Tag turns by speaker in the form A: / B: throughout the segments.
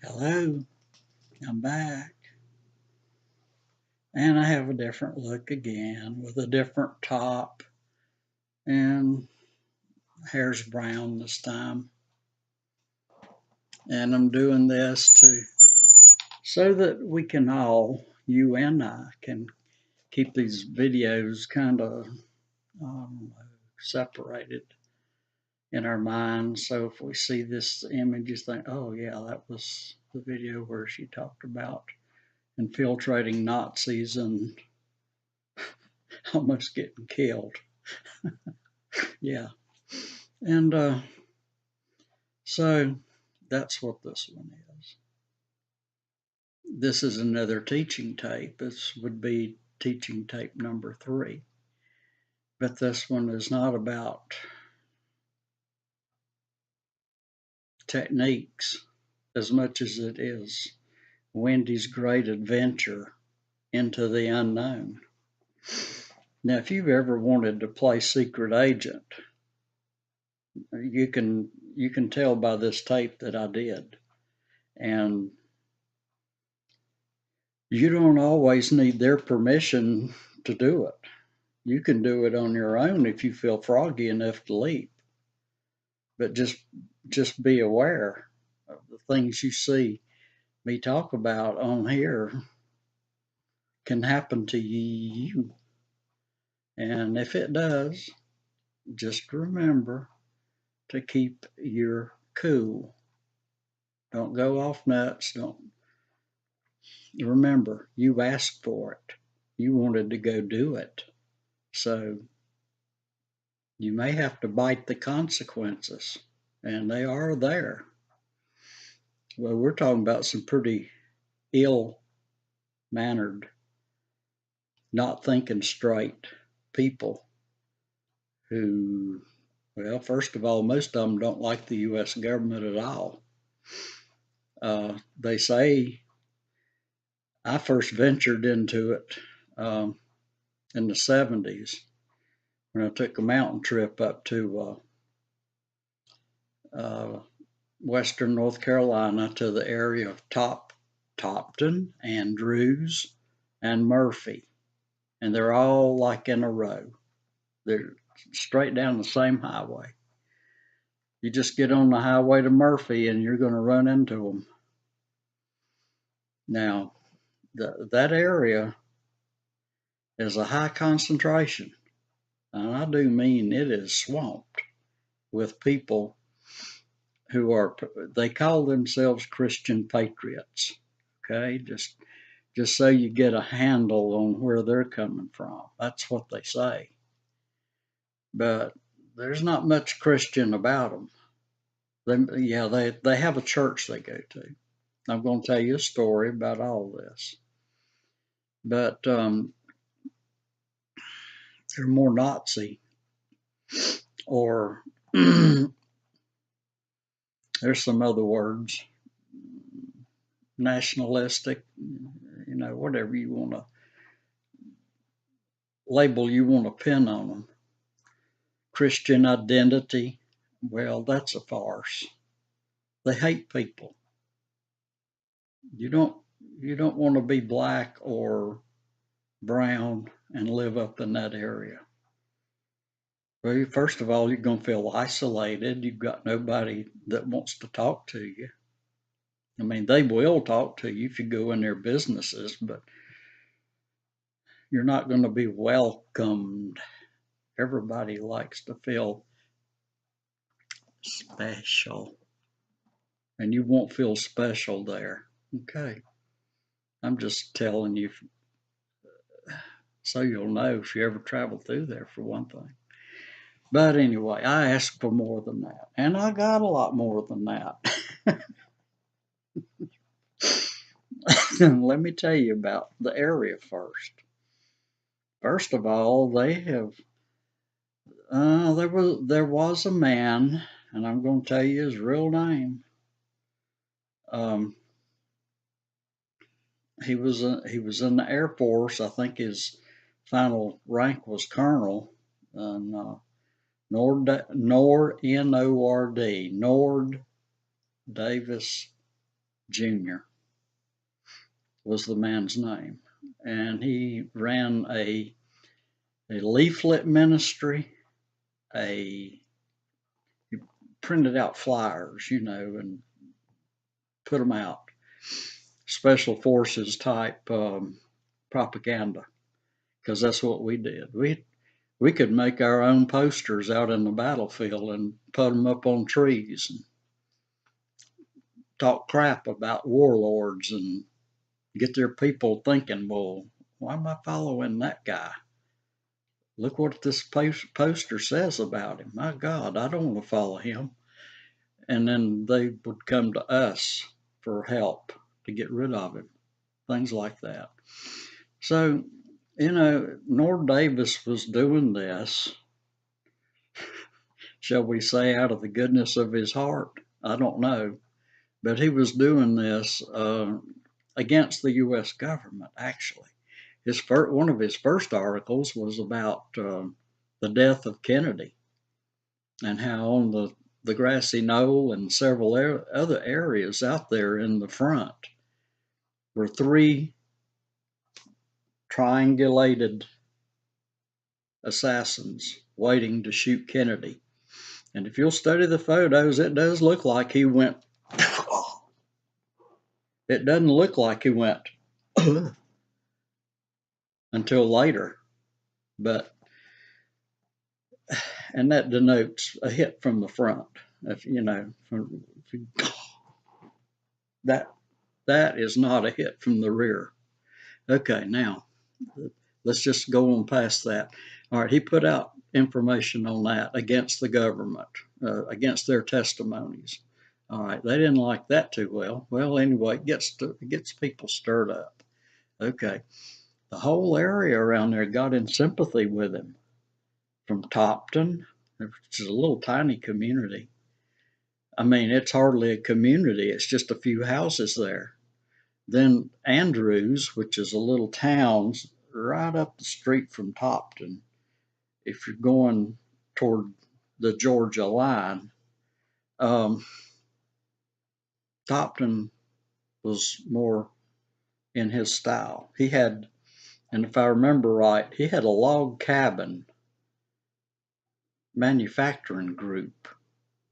A: Hello, I'm back. And I have a different look again with a different top and hair's brown this time. And I'm doing this so that we can all, you and I, can keep these videos kind of separated in our minds. So if we see this image, you think, oh yeah, that was the video where she talked about infiltrating Nazis and almost getting killed. Yeah. And so that's what this one is. This is another teaching tape. This would be teaching tape number 3. But this one is not about techniques as much as it is Wendy's great adventure into the unknown. Now, if you've ever wanted to play secret agent, you can tell by this tape that I did. And you don't always need their permission to do it. You can do it on your own if you feel froggy enough to leap. But just be aware of the things you see me talk about on here can happen to you. And if it does, just remember to keep your cool. Don't go off nuts. Don't remember you asked for it. You wanted to go do it. So you may have to bite the consequences, and they are there. Well, we're talking about some pretty ill-mannered, not thinking straight people who, well, first of all, most of them don't like the U.S. government at all. They say, I first ventured into it in the 70s when I took a mountain trip up to western North Carolina to the area of Topton, Andrews, and Murphy. And they're all like in a row. They're straight down the same highway. You just get on the highway to Murphy and you're going to run into them. Now, that area is a high concentration, and I do mean it is swamped with people who are, they call themselves Christian patriots. Okay, just so you get a handle on where they're coming from. That's what they say. But there's not much Christian about them. They have a church they go to. I'm going to tell you a story about all this. But they're more Nazi, or there's some other words, nationalistic, whatever you want to label you want to pin on them. Christian identity, well, that's a farce. They hate people. You don't want to be black or brown and live up in that area. Well, first of all, you're going to feel isolated. You've got nobody that wants to talk to you. I mean, they will talk to you if you go in their businesses, but you're not going to be welcomed. Everybody likes to feel special, and you won't feel special there. Okay. I'm just telling you so you'll know if you ever travel through there, for one thing. But anyway, I asked for more than that, and I got a lot more than that. Let me tell you about the area first. First of all, they have there was a man, and I'm going to tell you his real name. He was in the Air Force. I think his final rank was colonel, and Nord Nord Davis Jr. was the man's name. And he ran a leaflet ministry, he printed out flyers, and put them out. Special forces type propaganda, because that's what we did. We could make our own posters out in the battlefield and put them up on trees and talk crap about warlords and get their people thinking, well, why am I following that guy? Look what this poster says about him. My God, I don't want to follow him. And then they would come to us for help to get rid of him, things like that. So, Nord Davis was doing this, shall we say, out of the goodness of his heart. I don't know. But he was doing this against the U.S. government, actually. One of his first articles was about the death of Kennedy and how on the grassy knoll and several other areas out there in the front were 3 triangulated assassins waiting to shoot Kennedy. And if you'll study the photos, it does look like he went. It doesn't look like he went until later, and that denotes a hit from the front. That is not a hit from the rear. Okay, now let's just go on past that. All right, he put out information on that against the government, against their testimonies. All right, they didn't like that too well. Well, anyway, it gets people stirred up. Okay, the whole area around there got in sympathy with him. From Topton, which is a little tiny community. I mean, it's hardly a community, it's just a few houses there. Then Andrews, which is a little town right up the street from Topton, if you're going toward the Georgia line, Topton was more in his style. He had, and if I remember right, he had a log cabin manufacturing group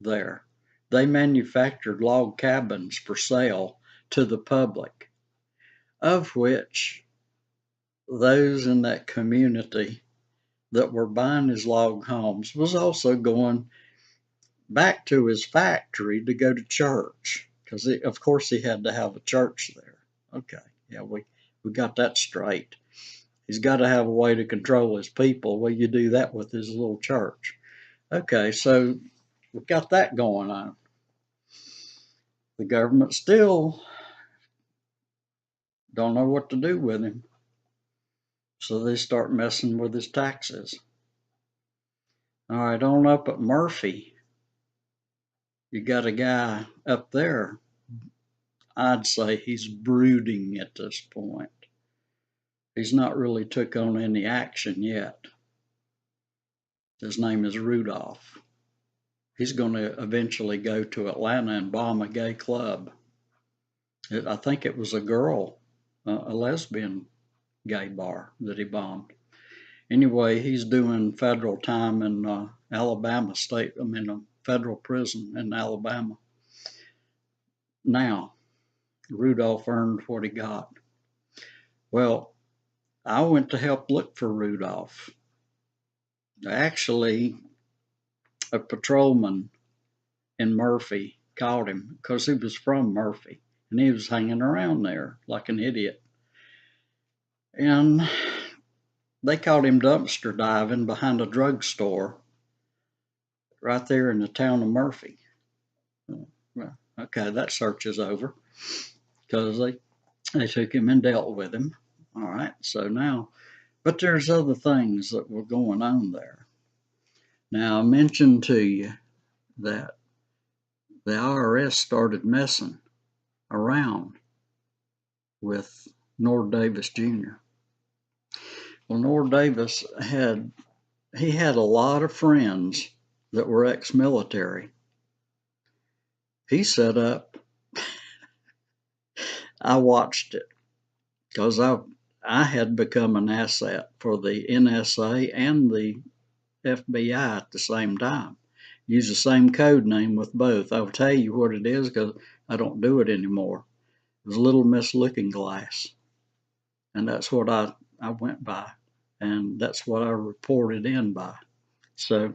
A: there. They manufactured log cabins for sale to the public, of which those in that community that were buying his log homes was also going back to his factory to go to church, because of course he had to have a church there. Okay, yeah, we got that straight. He's got to have a way to control his people. Well, you do that with his little church. Okay, so we've got that going on. The government still don't know what to do with him. So they start messing with his taxes. All right, on up at Murphy, you got a guy up there. I'd say he's brooding at this point. He's not really took on any action yet. His name is Rudolph. He's going to eventually go to Atlanta and bomb a gay club. I think it was a girl, a lesbian gay bar that he bombed. Anyway, he's doing federal time in Alabama state. I mean, a federal prison in Alabama. Now, Rudolph earned what he got. Well, I went to help look for Rudolph. Actually, a patrolman in Murphy caught him because he was from Murphy and he was hanging around there like an idiot. And they caught him dumpster diving behind a drugstore right there in the town of Murphy. Well, okay, that search is over because they took him and dealt with him. All right, so now, but there's other things that were going on there. Now, I mentioned to you that the IRS started messing around with Nord Davis Jr. Well, Nord Davis had a lot of friends that were ex-military. He set up I watched it because I had become an asset for the NSA and the FBI at the same time. Use the same code name with both. I'll tell you what it is because I don't do it anymore. It was Little Miss Looking Glass. And that's what I went by. And that's what I reported in by. So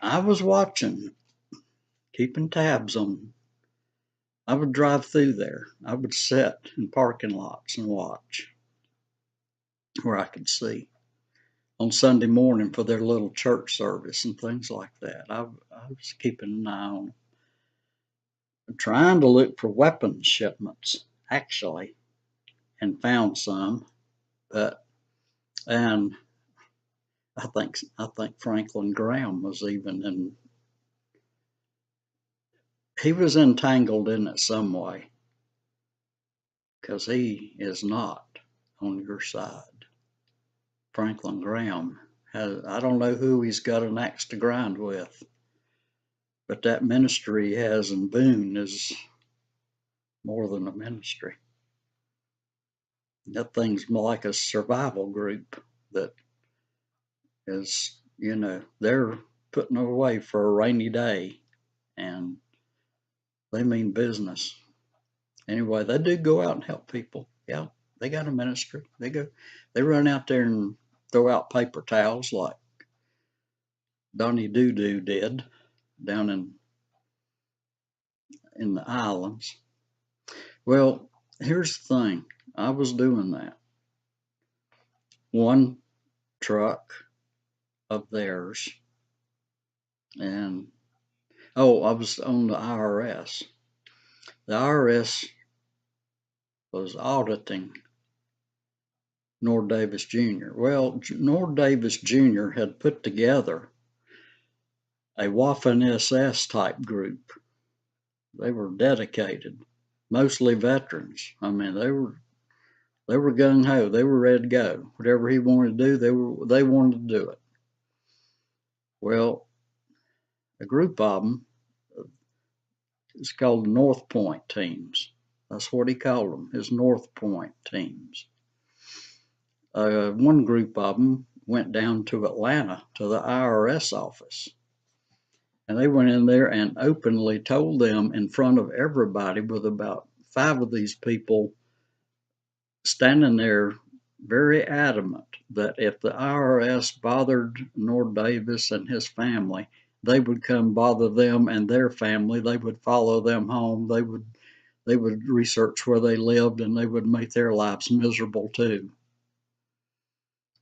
A: I was watching, keeping tabs on. I would drive through there. I would sit in parking lots and watch where I could see on Sunday morning for their little church service and things like that. I was keeping an eye on them. Trying to look for weapons shipments, actually, and found some. And I think Franklin Graham was even in. He was entangled in it some way, because he is not on your side. Franklin Graham has, I don't know who he's got an axe to grind with, but that ministry he has in Boone is more than a ministry. That thing's more like a survival group that is, they're putting away for a rainy day, and they mean business. Anyway, they do go out and help people. Yeah, they got a ministry. They run out there and throw out paper towels like Donnie Doo Doo did down in the islands. Well, here's the thing. I was doing that. One truck of theirs, and I was on the IRS. The IRS was auditing Nord Davis Jr. Well, Nord Davis Jr. had put together a Waffen SS type group. They were dedicated, mostly veterans. I mean, they were gung ho. They were ready to go. Whatever he wanted to do, they wanted to do it. Well, a group of them is called North Point teams. That's what he called them, his North Point teams. One group of them went down to Atlanta to the IRS office. And they went in there and openly told them in front of everybody, with about 5 of these people standing there very adamant that if the IRS bothered Nord Davis and his family, they would come bother them and their family. They would follow them home. They would research where they lived, and they would make their lives miserable too.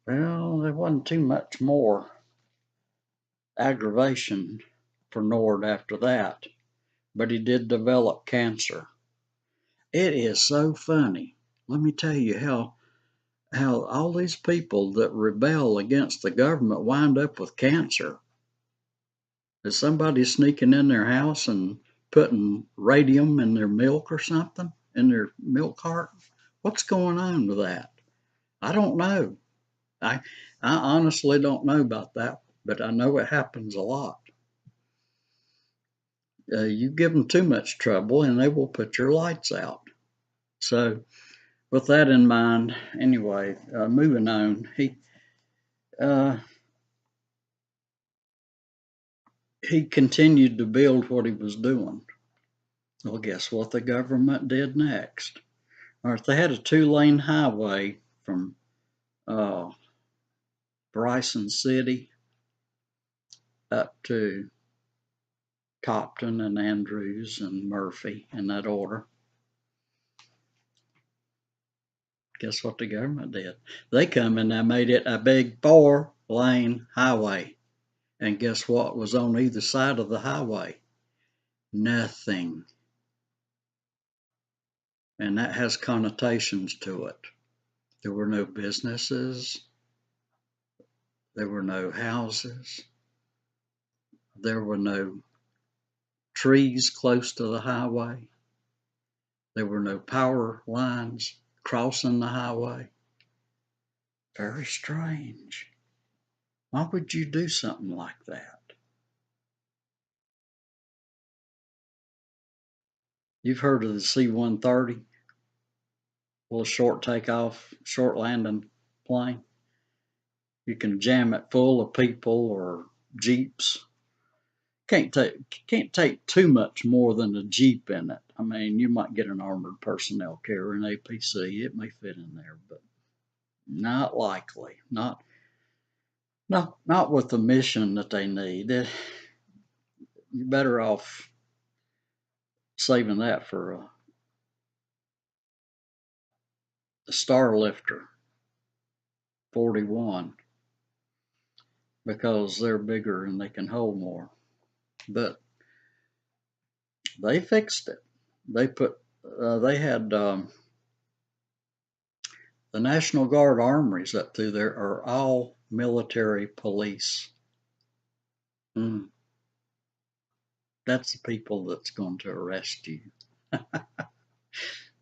A: Well, there wasn't too much more aggravation for Nord after that, but he did develop cancer. It is so funny. Let me tell you how all these people that rebel against the government wind up with cancer. Is somebody sneaking in their house and putting radium in their milk or something, in their milk carton? What's going on with that? I don't know. I honestly don't know about that, but I know it happens a lot. You give them too much trouble and they will put your lights out. So with that in mind, anyway, moving on, he continued to build what he was doing. Well, guess what the government did next? All right, they had a 2-lane highway from Bryson City up to Copton and Andrews and Murphy in that order. Guess what the government did? They come and they made it a big 4-lane highway. And guess what was on either side of the highway? Nothing. And that has connotations to it. There were no businesses. There were no houses. There were no trees close to the highway. There were no power lines crossing the highway. Very strange. Why would you do something like that? You've heard of the C-130, little short takeoff, short landing plane. You can jam it full of people or jeeps. Can't take too much more than a jeep in it. I mean, you might get an armored personnel carrier, an APC. It may fit in there, but not likely. Not with the mission that they need. You're better off saving that for a Starlifter 41 because they're bigger and they can hold more. But they fixed it. They had the National Guard armories up through there are all military police. That's the people that's going to arrest you.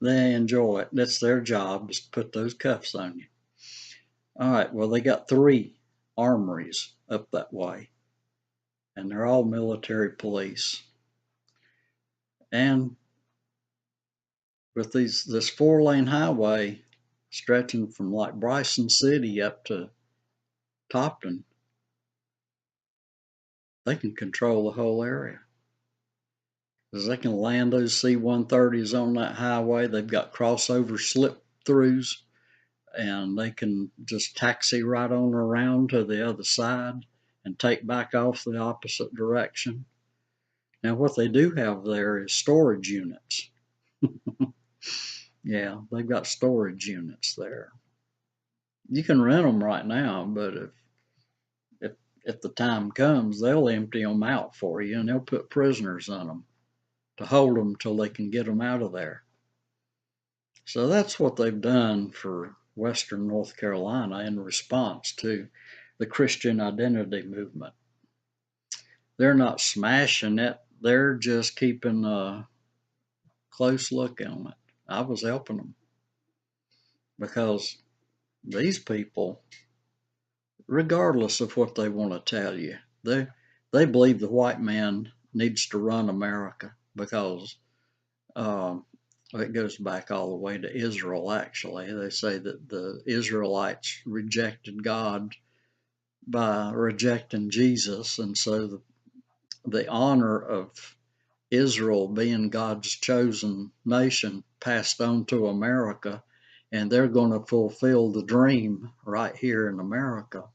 A: They enjoy it. That's their job, is to put those cuffs on you. All right, well, they got 3 armories up that way, and they're all military police. And with this 4-lane highway stretching from like Bryson City up to Topton, they can control the whole area. Because they can land those C-130s on that highway. They've got crossover slip-throughs, and they can just taxi right on around to the other side and take back off the opposite direction. Now, what they do have there is storage units. Yeah, they've got storage units there. You can rent them right now, but if the time comes, they'll empty them out for you, and they'll put prisoners on them to hold them till they can get them out of there. So that's what they've done for Western North Carolina in response to the Christian identity movement. They're not smashing it. They're just keeping a close look on it. I was helping them because these people, regardless of what they want to tell you, they believe the white man needs to run America because it goes back all the way to Israel, actually. They say that the Israelites rejected God by rejecting Jesus, and so the honor of Israel being God's chosen nation passed on to America, and they're going to fulfill the dream right here in America.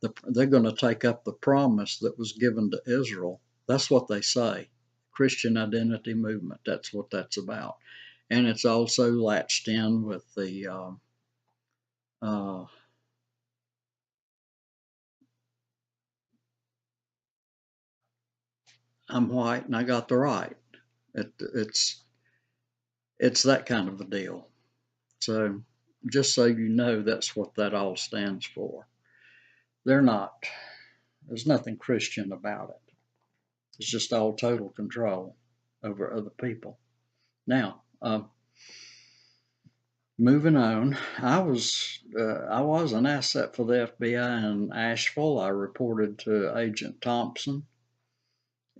A: They're going to take up the promise that was given to Israel. That's what they say. Christian identity movement, that's what that's about. And it's also latched in with the I'm white and I got the right. It's that kind of a deal. So just so you know, that's what that all stands for. There's nothing Christian about it. It's just all total control over other people. Now, moving on, I was an asset for the FBI in Asheville. I reported to Agent Thompson,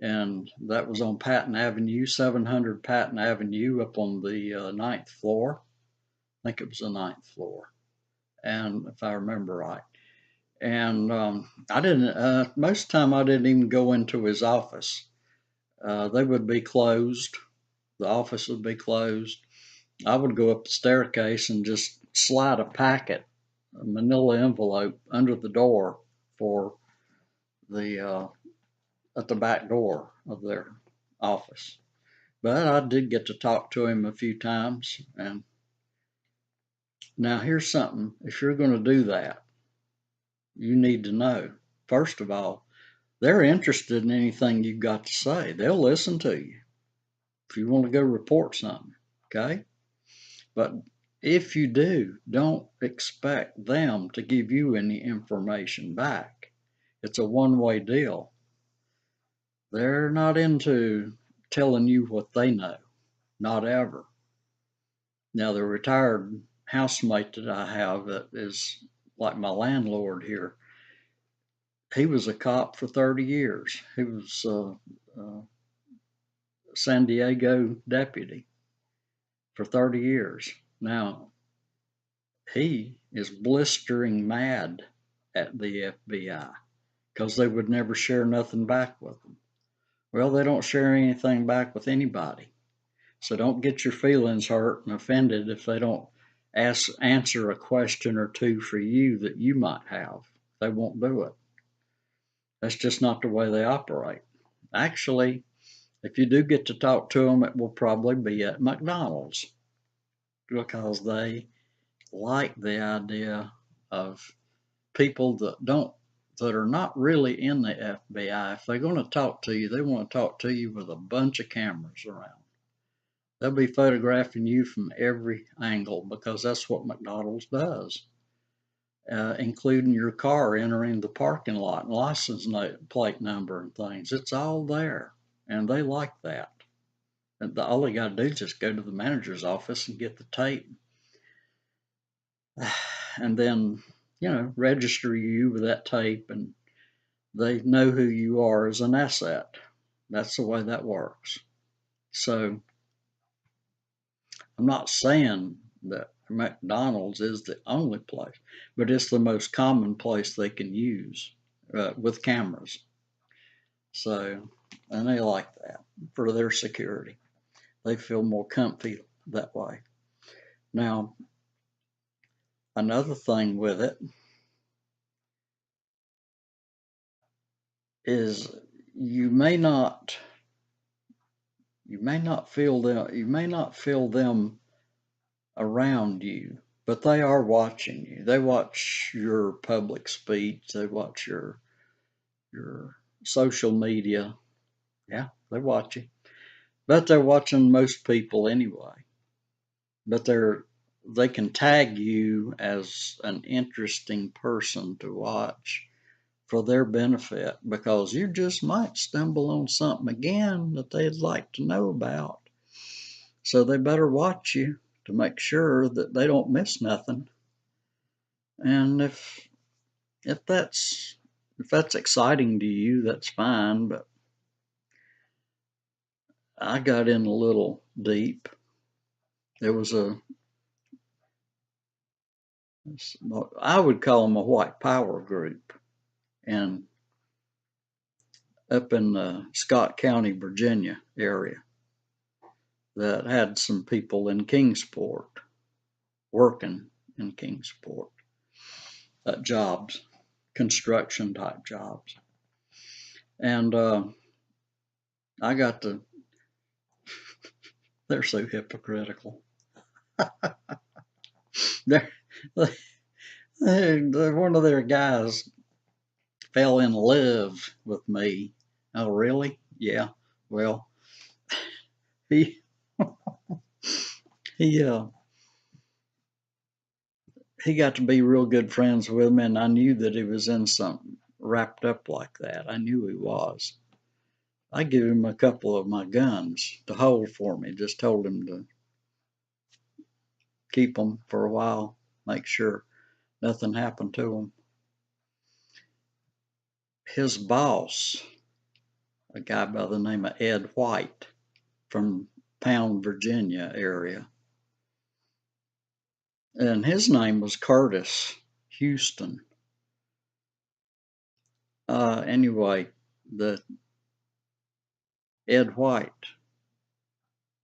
A: and that was on Patton Avenue, 700 Patton Avenue, up on the 9th floor. I think it was the 9th floor, and if I remember right. And I didn't. Most of the time, I didn't even go into his office. They would be closed. The office would be closed. I would go up the staircase and just slide a packet, a manila envelope, under the door for the at the back door of their office. But I did get to talk to him a few times. And now here's something: if you're going to do that, you need to know, first of all, they're interested in anything you've got to say. They'll listen to you if you want to go report something, okay? But if you do, don't expect them to give you any information back. It's a one-way deal. They're not into telling you what they know, not ever. Now, the retired housemate that I have that is like my landlord here, he was a cop for 30 years. He was San Diego deputy for 30 years. Now, he is blistering mad at the FBI because they would never share nothing back with them. Well, they don't share anything back with anybody. So don't get your feelings hurt and offended if they don't answer a question or two for you that you might have. They won't do it. That's just not the way they operate. Actually, if you do get to talk to them, it will probably be at McDonald's because they like the idea of people that are not really in the FBI. If they're going to talk to you, they want to talk to you with a bunch of cameras around. They'll be photographing you from every angle because that's what McDonald's does, including your car entering the parking lot and license plate number and things. It's all there, and they like that. And all they got to do is just go to the manager's office and get the tape, and then, register you with that tape, and they know who you are as an asset. That's the way that works. So I'm not saying that McDonald's is the only place, but it's the most common place they can use with cameras. So, and they like that for their security. They feel more comfy that way. Now, another thing with it is you may not feel them around you, but they are watching you. They watch your public speech. They watch your social media. Yeah, they watch you. But they're watching most people anyway. But they can tag you as an interesting person to watch for their benefit because you just might stumble on something again that they'd like to know about. So they better watch you to make sure that they don't miss nothing. And if that's exciting to you, that's fine, but I got in a little deep. There was I would call them a white power group, and up in the Scott County, Virginia area that had some people in Kingsport, working in Kingsport, jobs, construction type jobs. And I got to, they're so hypocritical. One of their guys fell in love with me. Oh, really? Yeah. Well, he got to be real good friends with me, and I knew that he was in something wrapped up like that. I knew he was. I gave him a couple of my guns to hold for me. Just told him to keep them for a while, make sure nothing happened to him. His boss, a guy by the name of Ed White from Pound, Virginia area, and his name was Curtis Houston. Anyway, the Ed White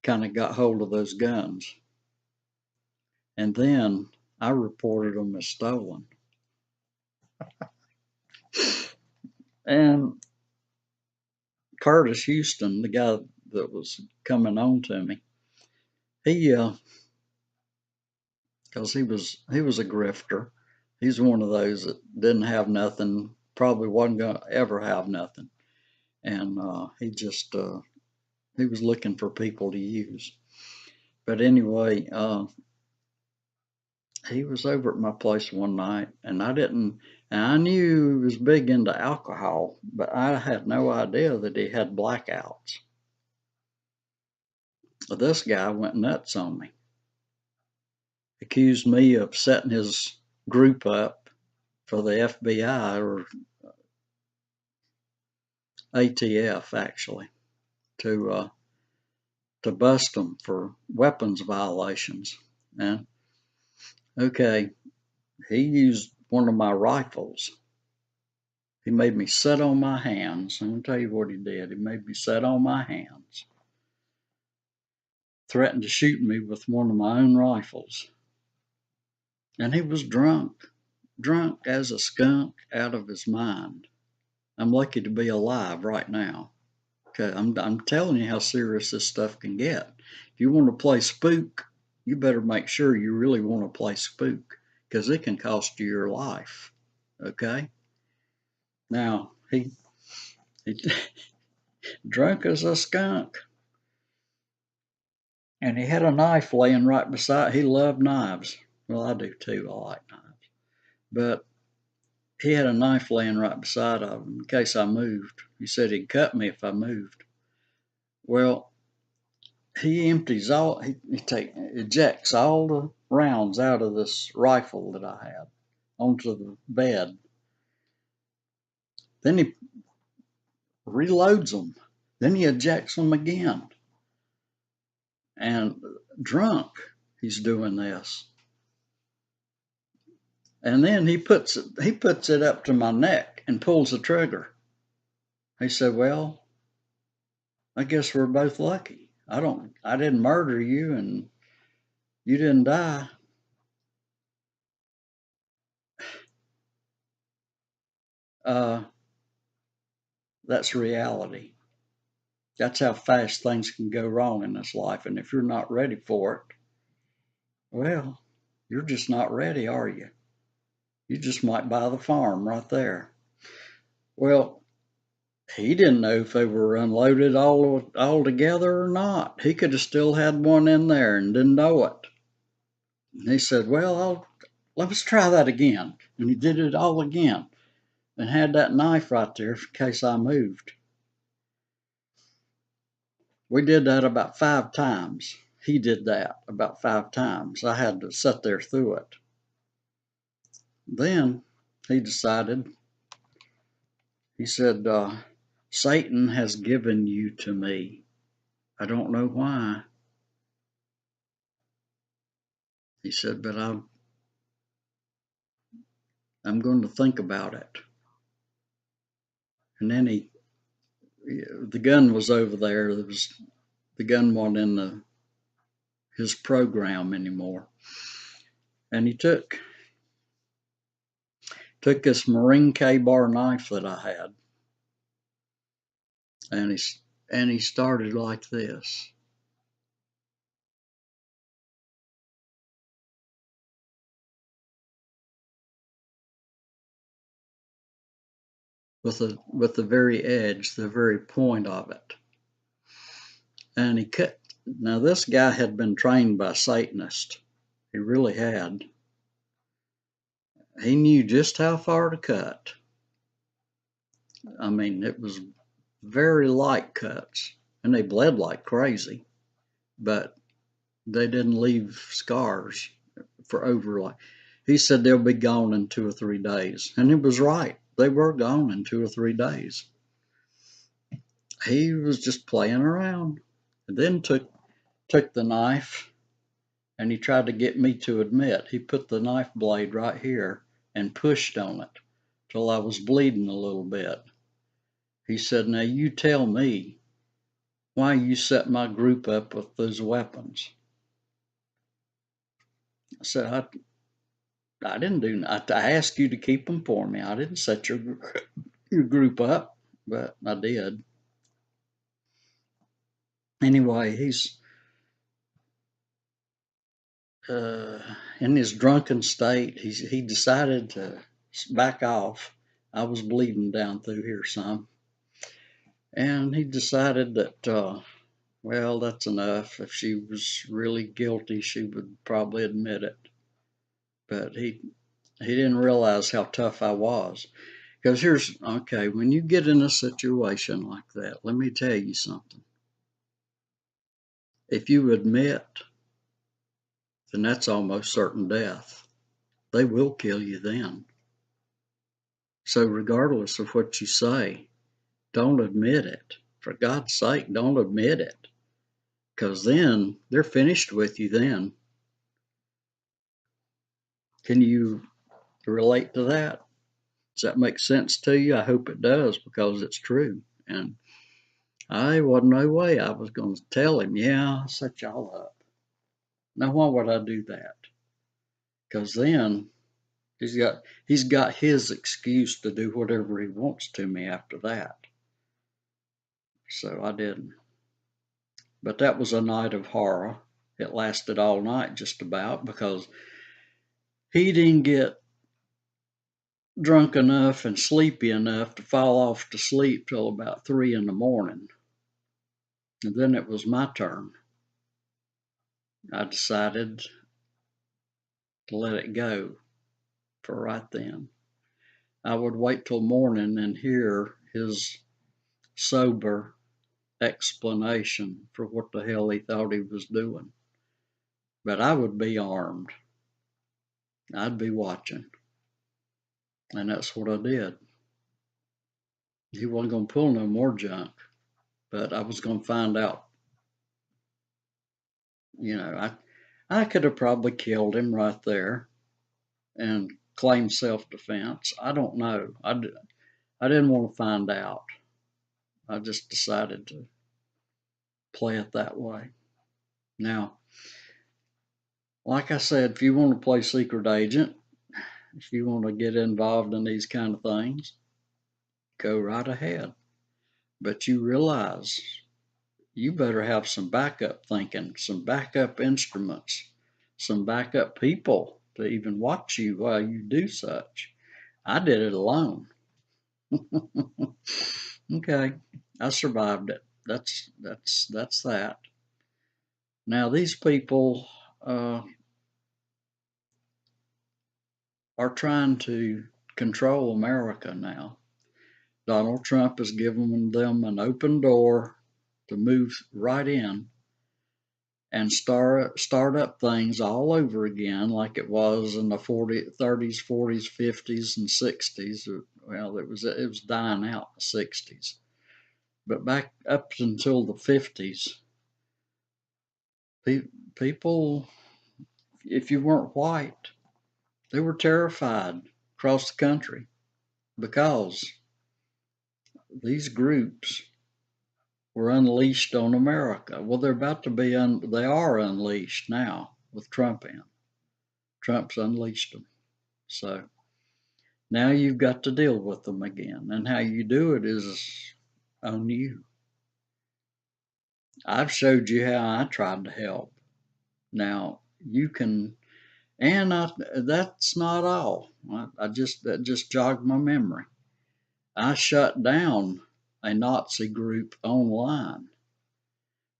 A: kind of got hold of those guns, and then I reported them as stolen. And Curtis Houston, the guy that was coming on to me, because he was a grifter. He's one of those that didn't have nothing, probably wasn't going to ever have nothing, and he was looking for people to use. But anyway, he was over at my place one night, and I knew he was big into alcohol, but I had no idea that he had blackouts. But this guy went nuts on me. Accused me of setting his group up for the FBI or ATF, actually, to to bust them for weapons violations. And okay, he used one of my rifles. He made me sit on my hands. I'm going to tell you what he did. He made me sit on my hands. Threatened to shoot me with one of my own rifles. And he was drunk as a skunk, out of his mind. I'm lucky to be alive right now. Okay, I'm telling you how serious this stuff can get. If you want to play spook, you better make sure you really want to play spook, because it can cost you your life. Okay? Now, he drunk as a skunk. And he had a knife laying right beside. He loved knives. Well, I do too. I like knives. But he had a knife laying right beside of him in case I moved. He said he'd cut me if I moved. Well, he ejects all the rounds out of this rifle that I had onto the bed. Then he reloads them. Then he ejects them again. And drunk, he's doing this. And then he puts it up to my neck and pulls the trigger. He said, "Well, I guess we're both lucky. I didn't murder you and you didn't die." That's reality. That's how fast things can go wrong in this life. And if you're not ready for it, well, you're just not ready, are you? You just might buy the farm right there. Well, he didn't know if they were unloaded all together or not. He could have still had one in there and didn't know it. And he said, "Well, let's try that again." And he did it all again and had that knife right there in case I moved. We did that about 5 times. He did that about 5 times. I had to sit there through it. Then he decided, he said, "Satan has given you to me. I don't know why." He said, "But I'm going to think about it." And then the gun was over there. The gun wasn't in his program anymore. And he took this Marine K-bar knife that I had, and he started like this. With the very edge, the very point of it. And he cut. Now this guy had been trained by Satanists. He really had. He knew just how far to cut. I mean, it was very light cuts, and they bled like crazy, but they didn't leave scars for over. He said they'll be gone in 2 or 3 days, and he was right. They were gone in 2 or 3 days. He was just playing around, and then took the knife, and he tried to get me to admit. He put the knife blade right here and pushed on it till I was bleeding a little bit. He said, "Now you tell me why you set my group up with those weapons." I said, I didn't do. I asked you to keep them for me. I didn't set your group up, but I did. Anyway, he's in his drunken state. He decided to back off. I was bleeding down through here some, and he decided that well, that's enough. If she was really guilty, she would probably admit it. But he didn't realize how tough I was. Because okay, when you get in a situation like that, let me tell you something. If you admit, then that's almost certain death. They will kill you then. So regardless of what you say, don't admit it. For God's sake, don't admit it. because then they're finished with you then. Can you relate to that? Does that make sense to you? I hope it does, because it's true. And I wasn't no way I was going to tell him, yeah, I'll set y'all up. Now, why would I do that? Because then he's got his excuse to do whatever he wants to me after that. So I didn't. But that was a night of horror. It lasted all night just about, because he didn't get drunk enough and sleepy enough to fall off to sleep till about 3 in the morning. And then it was my turn. I decided to let it go for right then. I would wait till morning and hear his sober explanation for what the hell he thought he was doing. But I would be armed. I'd be watching. And that's what I did. He wasn't going to pull no more junk, but I was going to find out. You know, I could have probably killed him right there and claimed self-defense. I don't know. I didn't want to find out. I just decided to play it that way. Now, like I said, if you want to play secret agent, if you want to get involved in these kind of things, go right ahead. But you realize you better have some backup thinking, some backup instruments, some backup people to even watch you while you do such. I did it alone. Okay, I survived it. That's that. Now these people are trying to control America now. Donald Trump has given them an open door to move right in and start up things all over again, like it was in the 30s, 40s, 50s, and 60s. Well, it was dying out in the 60s, but back up until the 50s, people, if you weren't white, they were terrified across the country, because these groups were unleashed on America. Well, they're about to be they are unleashed now with Trump in. Trump's unleashed them. So now you've got to deal with them again. And how you do it is on you. I've showed you how I tried to help. Now you can, and that's not all. That just jogged my memory. I shut down a Nazi group online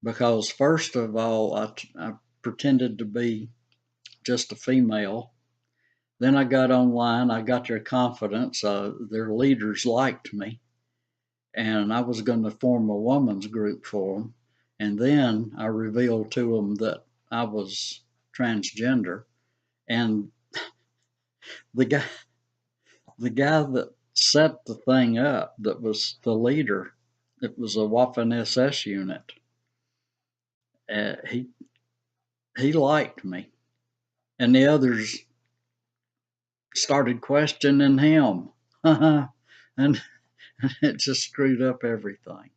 A: because, first of all, I pretended to be just a female. Then I got online, I got their confidence, their leaders liked me, and I was going to form a woman's group for them. And then I revealed to them that I was transgender, and the guy that set the thing up, that was the leader, it was a Waffen SS unit. He liked me, and the others started questioning him, and it just screwed up everything.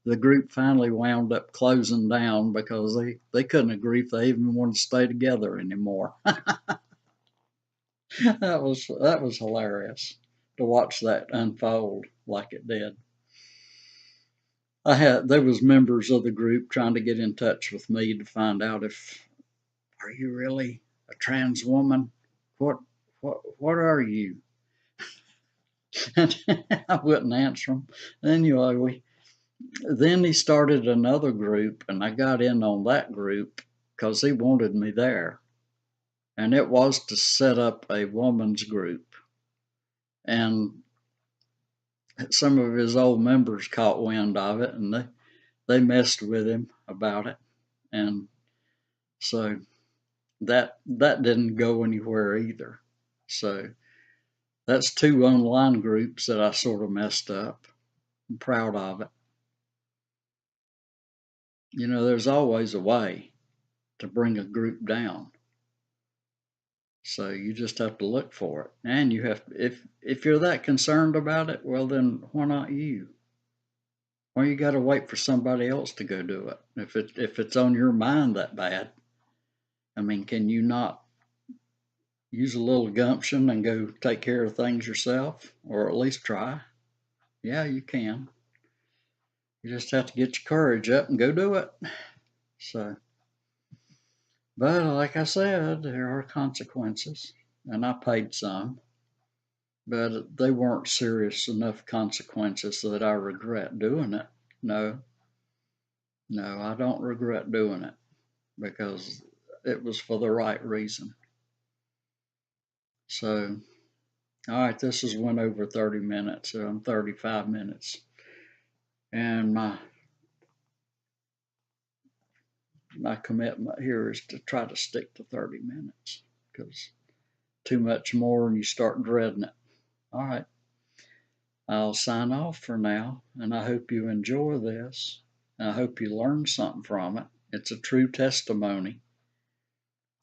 A: The group finally wound up closing down because they couldn't agree if they even wanted to stay together anymore. That was hilarious to watch that unfold like it did. There was members of the group trying to get in touch with me to find out, if, are you really a trans woman? What are you? And I wouldn't answer them. Anyway, then he started another group, and I got in on that group because he wanted me there. And it was to set up a woman's group. And some of his old members caught wind of it, and they messed with him about it. And so that didn't go anywhere either. So that's 2 online groups that I sort of messed up. I'm proud of it. You know, there's always a way to bring a group down. So you just have to look for it. And you have, if you're that concerned about it, well then why not you? Why you got to wait for somebody else to go do it? If it's on your mind that bad, I mean, can you not use a little gumption and go take care of things yourself, or at least try? Yeah, you can. You just have to get your courage up and go do it. So, but like I said, there are consequences, and I paid some, but they weren't serious enough consequences that I regret doing it. No, no, I don't regret doing it because it was for the right reason. So, all right, this has went over 30 minutes. So I'm 35 minutes, and my commitment here is to try to stick to 30 minutes because too much more and you start dreading it. All right, I'll sign off for now, and I hope you enjoy this. I hope you learned something from it. It's a true testimony.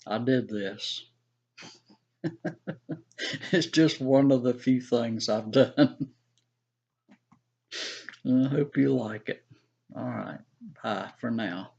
A: I did this. It's just one of the few things I've done. I hope you like it. All right, bye for now.